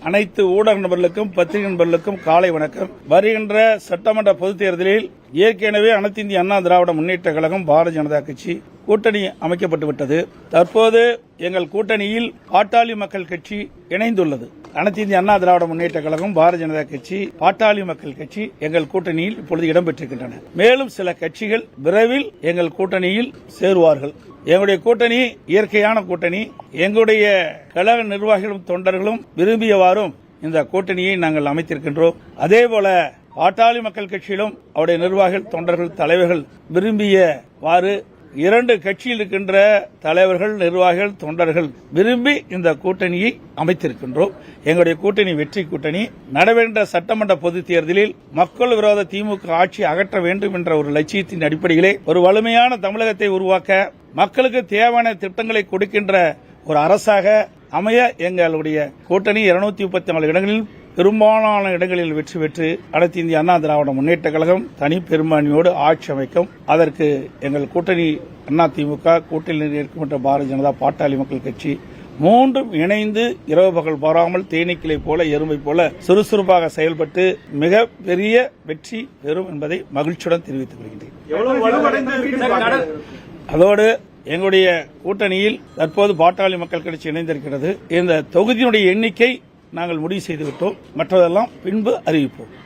அனைத்து ஊடக நபர்களுக்கும் பத்திரிகை நபர்களுக்கும் காலை வணக்கம். வருகின்ற சட்டமன்ற பொதுத் தேர்தலில் ஏற்கனவே அனைத்து இந்திய அண்ணா திராவிட முன்னேற்ற கழகம் பாரதிய ஜனதா கட்சி கூட்டணி அமைக்கப்பட்டுவிட்டது. தற்போது எங்கள் கூட்டணியில் பாட்டாளி மக்கள் கட்சி இணைந்துள்ளது. அனைத்து இந்திய அண்ணா திராவிட முன்னேற்ற கழகம் பாரதிய ஜனதா கட்சி பாட்டாளி மக்கள் கட்சி எங்கள் கூட்டணியில் இப்பொழுது இடம்பெற்றிருக்கின்றன. மேலும் சில கட்சிகள் விரைவில் எங்கள் கூட்டணியில் சேருவார்கள். எங்களுடைய கூட்டணி இயற்கையான கூட்டணி. எங்களுடைய கழக நிர்வாகிகளும் தொண்டர்களும் விரும்பியவாறும் இந்த கூட்டணியை நாங்கள் அமைத்திருக்கின்றோம். அதேபோல பாட்டாளி மக்கள் கட்சியிலும் அவருடைய நிர்வாகிகள் தொண்டர்கள் தலைவர்கள் விரும்பியவாறு இரண்டு கட்சியில் இருக்கின்ற தலைவர்கள் நிர்வாகிகள் தொண்டர்கள் விரும்பி இந்த கூட்டணியை அமைத்திருக்கின்றோம். எங்களுடைய கூட்டணி வெற்றி கூட்டணி. நடைபெற்ற சட்டமன்ற பொதுத் தேர்தலில் மக்கள் விரோத திமுக ஆட்சி அகற்ற வேண்டும் என்ற ஒரு லட்சியத்தின் அடிப்படையிலே ஒரு வலிமையான தமிழகத்தை உருவாக்க மக்களுக்கு தேவையான திட்டங்களை கொடுக்கின்ற ஒரு அரசாக அமைய எங்களுடைய கூட்டணி 234 இடங்களில் பெரும்பாலான இடங்களில் வெற்றி பெற்று அனைத்து இந்திய அண்ணா திராவிட முன்னேற்ற கழகம் தனி பெரும்பான்மையோடு ஆட்சி அமைக்கும். அதற்கு எங்கள் கூட்டணி அதிமுக கூட்டணியில் இருக்கின்ற பாரதிய ஜனதா பாட்டாளி மக்கள் கட்சி மூன்றும் இணைந்து இரவு பகல் பாராமல் தேனீக்கிளை போல எறும்பை போல சுறுசுறுப்பாக செயல்பட்டு மிக பெரிய வெற்றி பெறும் என்பதை மகிழ்ச்சியுடன் தெரிவித்துக் கொள்கின்றேன். அதோடு எங்களுடைய கூட்டணியில் தற்போது பாட்டாளி மக்கள் கட்சி இணைந்திருக்கிறது. இந்த தொகுதியினுடைய எண்ணிக்கை நாங்கள் முடிவு செய்துவிட்டோம். மற்றதெல்லாம் பின்பு அறிவிப்போம்.